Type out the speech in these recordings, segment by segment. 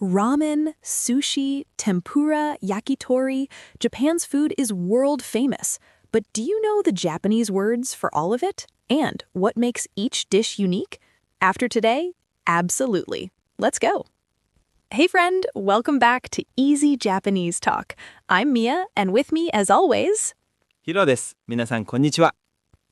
Ramen, sushi, tempura, yakitori, Japan's food is world famous. But do you know the Japanese words for all of it? And what makes each dish unique? After today, absolutely. Let's go. Hey friend, welcome back to Easy Japanese Talk. I'm Mia, and with me as always, ヒロです。皆さん、こんにちは。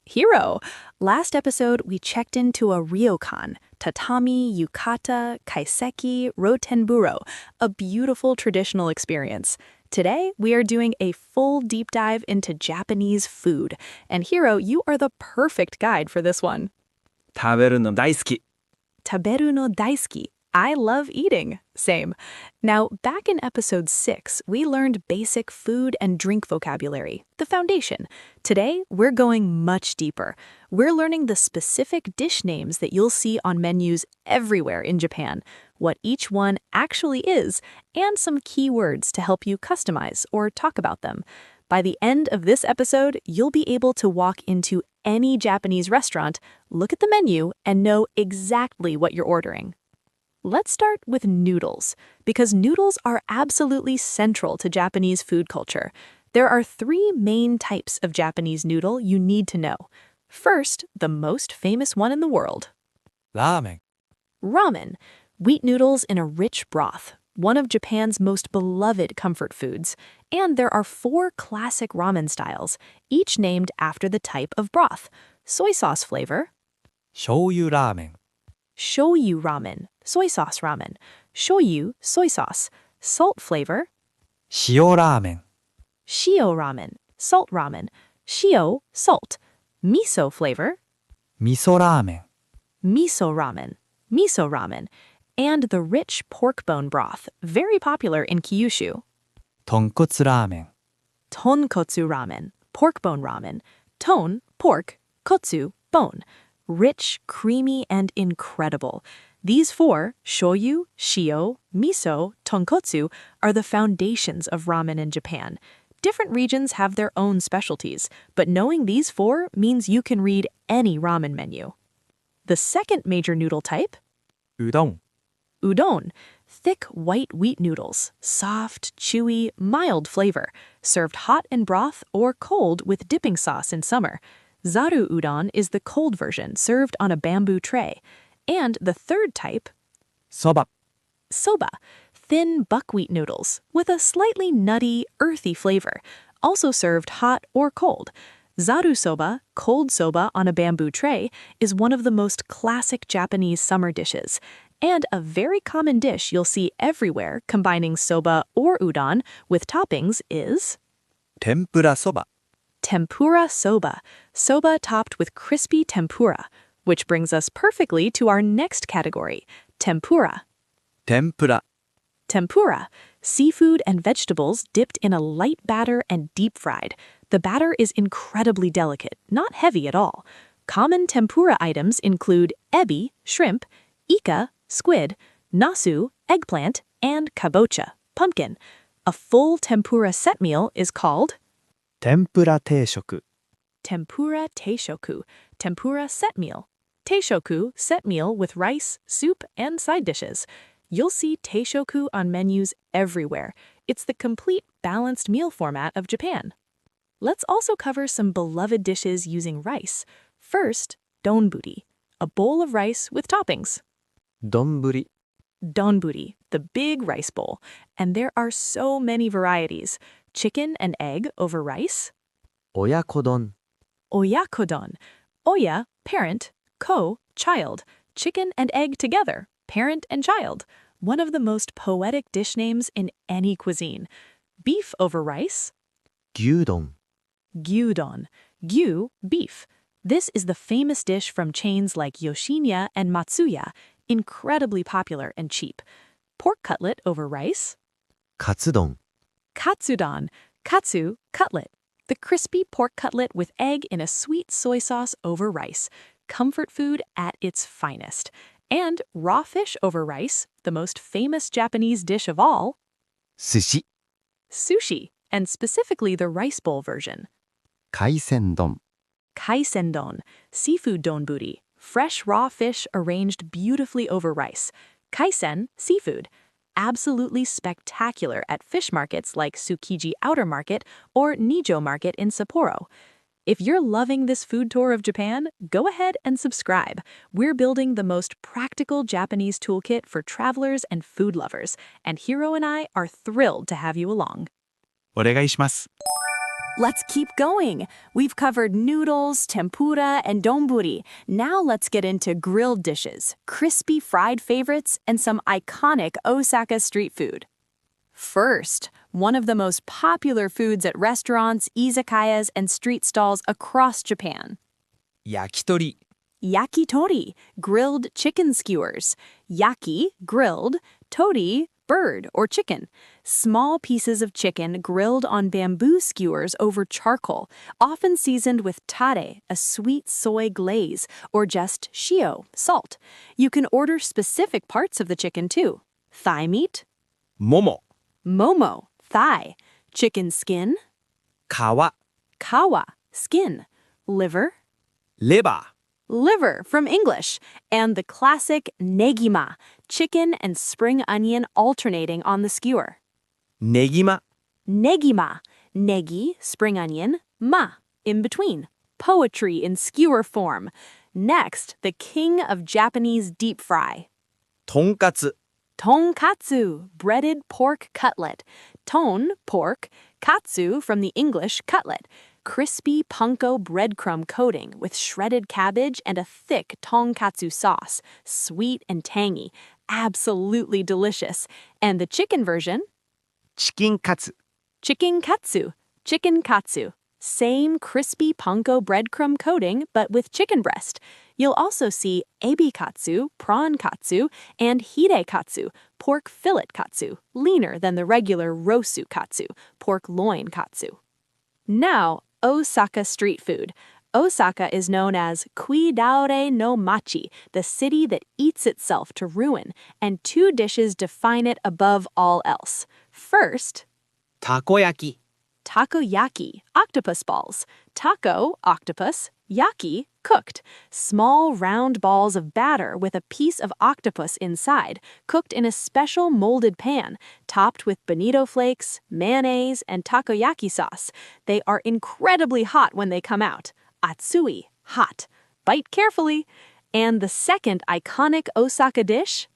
Hiro. Last episode, we checked into a ryokan, tatami, yukata, kaiseki, rotenburo, a beautiful traditional experience. Today, we are doing a full deep dive into Japanese food. And Hiro, you are the perfect guide for this one. 食べるの大好き。 Taberu no daisuki. I love eating. Same. Now, back in episode 6, we learned basic food and drink vocabulary, the foundation. Today, we're going much deeper. We're learning the specific dish names that you'll see on menus everywhere in Japan, what each one actually is, and some key words to help you customize or talk about them. By the end of this episode, you'll be able to walk into any Japanese restaurant, look at the menu, and know exactly what you're ordering. Let's start with noodles, because noodles are absolutely central to Japanese food culture. There are 3 main types of Japanese noodle you need to know. First, the most famous one in the world. ラーメン。 Ramen, wheat noodles in a rich broth, one of Japan's most beloved comfort foods. And there are 4 classic ramen styles, each named after the type of broth. Soy sauce flavor, 醤油ラーメン。 shoyu ramen, soy sauce ramen, shoyu, soy sauce, salt flavor, 塩ラーメン。 shio ramen, salt ramen, shio, salt, miso flavor, 味噌ラーメン。 miso ramen, and the rich pork bone broth, very popular in Kyushu. 豚骨ラーメン。 Tonkotsu ramen, pork bone ramen, ton, pork, kotsu, bone, rich, creamy, and incredible. These 4, shoyu, shio, miso, tonkotsu, are the foundations of ramen in Japan. Different regions have their own specialties, but knowing these 4 means you can read any ramen menu. The second major noodle type, うどん。 udon, thick white wheat noodles, soft, chewy, mild flavor, served hot in broth or cold with dipping sauce in summer. Zaru udon is the cold version served on a bamboo tray. And the third type, そば。 soba, thin buckwheat noodles with a slightly nutty, earthy flavor, also served hot or cold. Zaru soba, cold soba on a bamboo tray, is one of the most classic Japanese summer dishes, and a very common dish you'll see everywhere combining soba or udon with toppings is 天ぷらそば。 tempura soba, soba topped with crispy tempura, which brings us perfectly to our next category, tempura. 天ぷら。 Tempura, seafood and vegetables dipped in a light batter and deep fried. The batter is incredibly delicate, not heavy at all. Common tempura items include ebi, shrimp, ika, squid, nasu, eggplant, and kabocha, pumpkin. A full tempura set meal is called 天ぷら定食。 tempura teishoku, tempura set meal. Teishoku, set meal with rice, soup, and side dishes. You'll see teishoku on menus everywhere. It's the complete balanced meal format of Japan. Let's also cover some beloved dishes using rice. First, donburi, a bowl of rice with toppings. 丼。 Donburi, the big rice bowl. And there are so many varieties. Chicken and egg over rice. 親子丼。 Oyakodon. Oya, parent. Ko, child. Chicken and egg together. Parent and child. One of the most poetic dish names in any cuisine. Beef over rice. 牛丼。 Gyuudon. Gyu, beef. This is the famous dish from chains like Yoshinya and Matsuya, incredibly popular and cheap. Pork cutlet over rice. カツ丼。 Katsudon. Katsu, cutlet. The crispy pork cutlet with egg in a sweet soy sauce over rice. Comfort food at its finest. And raw fish over rice, the most famous Japanese dish of all, 寿司。 sushi, and specifically the rice bowl version. 海鮮丼。 Kaiten-zushi, seafood donburi, fresh raw fish arranged beautifully over rice. Kaisen, seafood. absolutely spectacular at fish markets like Tsukiji Outer Market or Nijo Market in Sapporo. If you're loving this food tour of Japan, go ahead and subscribe. We're building the most practical Japanese toolkit for travelers and food lovers, and Hiro and I are thrilled to have you along. お願いします。 Let's keep going. We've covered noodles, tempura, and donburi. Now let's get into grilled dishes, crispy fried favorites, and some iconic Osaka street food. First, one of the most popular foods at restaurants, izakayas, and street stalls across Japan. 焼き鳥 Yakitori, grilled chicken skewers. Yaki, grilled. Tori, bird or chicken. Small pieces of chicken grilled on bamboo skewers over charcoal, often seasoned with tare, a sweet soy glaze, or just shio, salt. You can order specific parts of the chicken too. Thigh meat, もも momo, thigh. Chicken skin, 皮 kawa, skin. Liver, レバ liver from English, and the classic negima, chicken and spring onion alternating on the skewer. ーネギマ Negima, negi, spring onion, ma, in between. Poetry in skewer form. Next, the king of Japanese deep fry. とんかつ Tonkatsu, breaded pork cutlet. Ton, pork. Katsu from the English cutlet. Crispy panko breadcrumb coating with shredded cabbage and a thick tonkatsu sauce. Sweet and tangy. Absolutely delicious. And the chicken version? チキンカツ Chicken katsu. Chicken katsu. Same crispy panko breadcrumb coating, but with chicken breast. You'll also see ebi katsu, prawn katsu, and hire katsu, pork fillet katsu, leaner than the regular rosu katsu, pork loin katsu. Now, Osaka street food. Osaka is known as Kuidaore no Machi, the city that eats itself to ruin, and two dishes define it above all else. First, たこ焼き takoyaki, octopus balls. Taco, octopus. Yaki, cooked. Small round balls of batter with a piece of octopus inside, cooked in a special molded pan, topped with bonito flakes, mayonnaise, and takoyaki sauce. They are incredibly hot when they come out. Atsui, hot. Bite carefully. And the second iconic Osaka dish?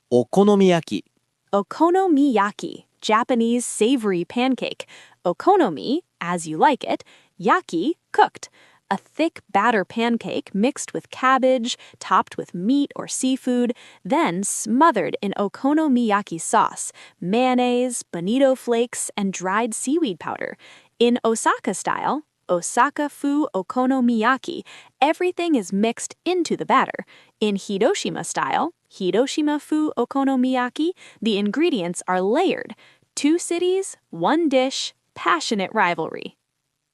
お好み焼き Okonomiyaki, Japanese savory pancake. Okonomi, as you like it. Yaki, cooked. A thick batter pancake mixed with cabbage, topped with meat or seafood, then smothered in okonomiyaki sauce, mayonnaise, bonito flakes, and dried seaweed powder. In Osaka style, Osaka-fu okonomiyaki, everything is mixed into the batter. In Hiroshima style, Hiroshima-fu okonomiyaki, the ingredients are layered. Two cities, one dish, passionate rivalry.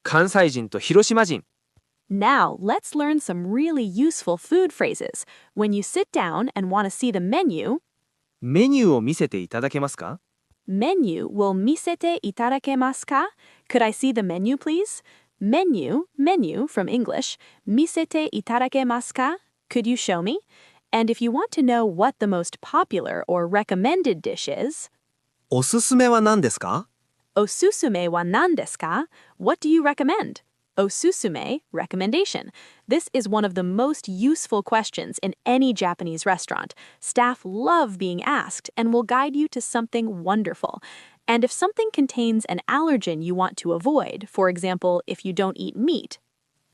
関西人と広島人 Now, let's learn some really useful food phrases. When you sit down and want to see the menu, メニューを見せていただけますか menu will misete itadakemasu ka? Could I see the menu, please? Menu from English, misete itadakemasu ka? Could you show me? And if you want to know what the most popular or recommended dish is, おすすめは何ですか osusume wa nan desu ka? What do you recommend? Osusume, recommendation. This is one of the most useful questions in any Japanese restaurant. Staff love being asked and will guide you to something wonderful. And if something contains an allergen you want to avoid, for example, if you don't eat meat,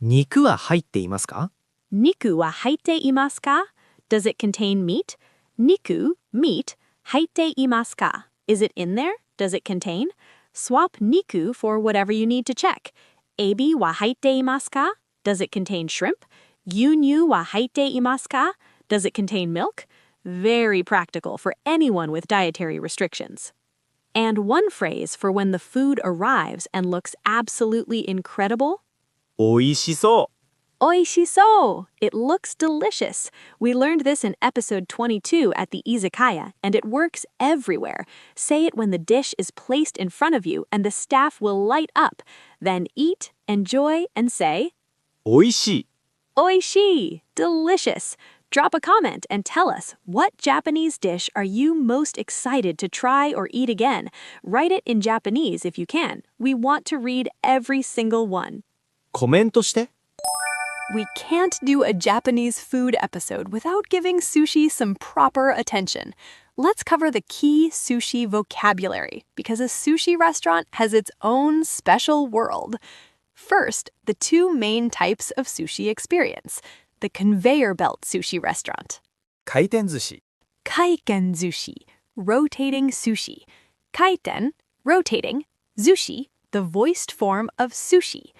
肉は入っていますか niku wa haite imasu ka? Does it contain meat? Niku, meat, haite imasu ka? Is it in there? Does it contain? Swap niku for whatever you need to check. Ebi wa haite imasu ka? Does it contain shrimp? Gyuudon wa haite imasu ka? Does it contain milk? Very practical for anyone with dietary restrictions. And one phrase for when the food arrives and looks absolutely incredible? おいしそう Oishiso! It looks delicious. We learned this in episode 22 at the izakaya, and it works everywhere. Say it when the dish is placed in front of you and the staff will light up. Then eat, enjoy, and say, おいしい Oishi! Delicious! Drop a comment and tell us, what Japanese dish are you most excited to try or eat again? Write it in Japanese if you can. We want to read every single one. コメントして。 We can't do a Japanese food episode without giving sushi some proper attention. Let's cover the key sushi vocabulary, because a sushi restaurant has its own special world. First, the two main types of sushi experience. The conveyor belt sushi restaurant. 回転寿司。 Kaiten-zushi, rotating sushi. Kaiten, rotating. Zushi, the voiced form of sushi.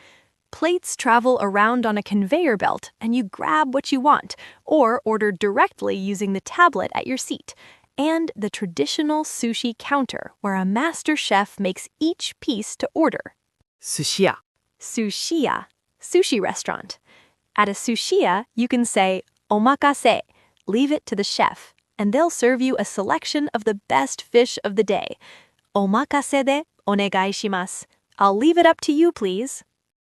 Plates travel around on a conveyor belt and you grab what you want, or order directly using the tablet at your seat. And the traditional sushi counter, where a master chef makes each piece to order. 寿司屋。 Sushiya, sushi restaurant. At a sushiya, you can say omakase, leave it to the chef, and they'll serve you a selection of the best fish of the day. Omakase de onegai shimasu. I'll leave it up to you, please.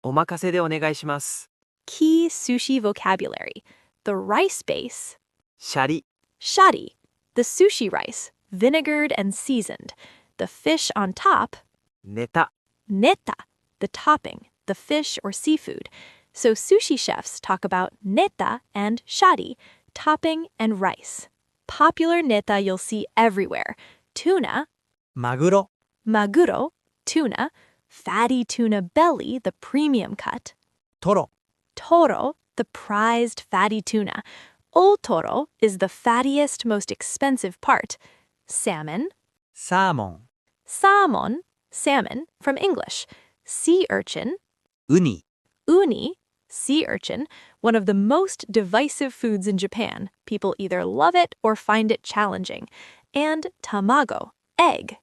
お任せでお願いします。 Key sushi vocabulary. The rice base, シャリ。 shari. The sushi rice, vinegared and seasoned. The fish on top, ネタ。 neta. The topping, the fish or seafood. So sushi chefs talk about neta and shari, topping and rice. Popular neta you'll see everywhere. Tuna, マグロ。 maguro, tuna. Fatty tuna belly, the premium cut. トロ。 Toro, the prized fatty tuna. Otoro is the fattiest, most expensive part. Salmon, サーモン。 salmon, salmon from English. Sea urchin, ウニ。 uni, sea urchin, one of the most divisive foods in Japan. People either love it or find it challenging. And tamago, egg.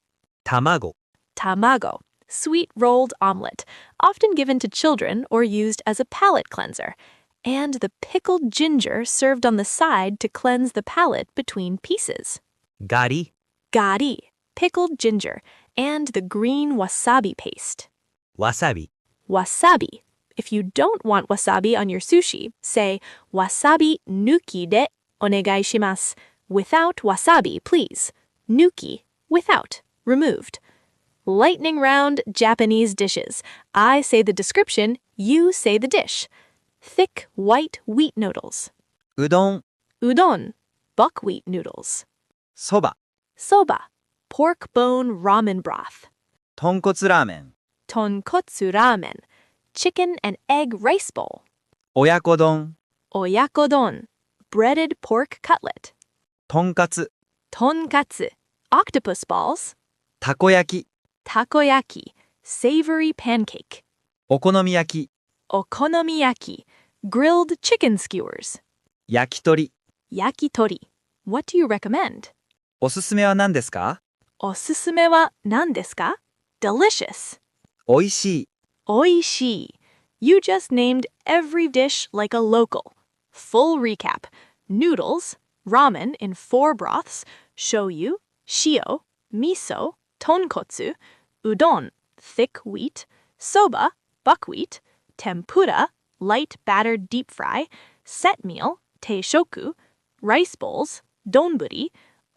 卵。 Tamago, sweet rolled omelet, often given to children or used as a palate cleanser. And the pickled ginger served on the side to cleanse the palate between pieces. ガリ。 Gari, pickled ginger, and the green wasabi paste. わさび。 Wasabi. If you don't want wasabi on your sushi, say wasabi nuki de onegai shimasu. Without wasabi, please. Nuki, without, removed. Lightning round Japanese dishes. I say the description, you say the dish. Thick white wheat noodles. うどん。 Udon, buckwheat noodles. そば。 Soba, pork bone ramen broth. 豚骨ラーメン。 Tonkotsu ramen, chicken and egg rice bowl. 親子丼。 Oyakodon, breaded pork cutlet. とんかつ。 Tonkatsu, octopus balls. たこ焼き。 Takoyaki, savory pancake. お好み焼き。 Okonomiyaki, grilled chicken skewers. 焼き鳥。 Yakitori. What do you recommend? おすすめは何ですか？ Osusume wa nan desu ka? Delicious. おいしい。 Oishii. You just named every dish like a local. Full recap. Noodles, ramen in 4 broths, shoyu, shio, miso, tonkotsu, udon, thick wheat, soba, buckwheat, tempura, light battered deep fry, set meal, teishoku, rice bowls, donburi,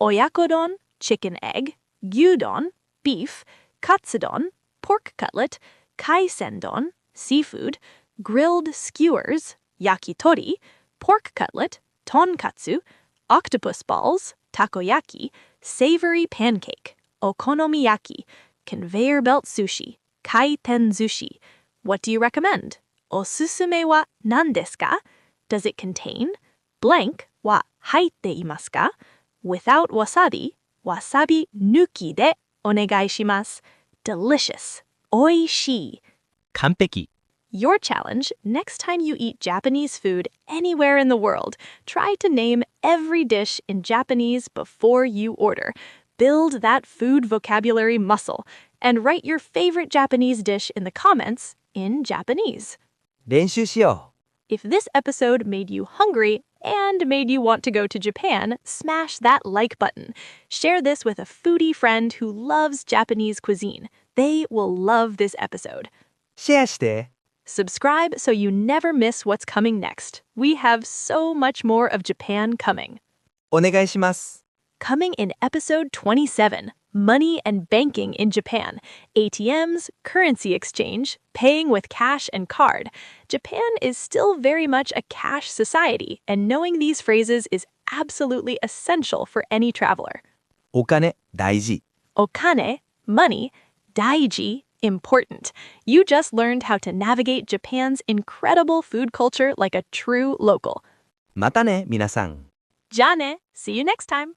oyakodon, chicken egg, gyuudon, beef, Katsudon, pork cutlet, kaisendon, seafood, grilled skewers, yakitori, pork cutlet, tonkatsu, octopus balls, takoyaki, savory pancake, okonomiyaki, conveyor belt sushi, kaiten-zushi. What do you recommend? Osusume wa nan desu ka? Does it contain? Blank wa haitte imasu ka? Without wasabi, wasabi nuki de onegai shimasu. Delicious. Oishii. 完璧。 Your challenge, next time you eat Japanese food anywhere in the world, try to name every dish in Japanese before you order. Build that food vocabulary muscle and write your favorite Japanese dish in the comments in Japanese. 練習しよ If this episode made you hungry and made you want to go to Japan, smash that like button. Share this with a foodie friend who loves Japanese cuisine. They will love this episode. う。シェアして。Subscribe so you never miss what's coming next. We have so much more of Japan coming. お願いします。 Coming in episode 27, Money and Banking in Japan, ATMs, currency exchange, paying with cash and card. Japan is still very much a cash society, and knowing these phrases is absolutely essential for any traveler. お金大事。 Okane, money, daiji, important. You just learned how to navigate Japan's incredible food culture like a true local. またね、皆さん。 Ja ne, see you next time.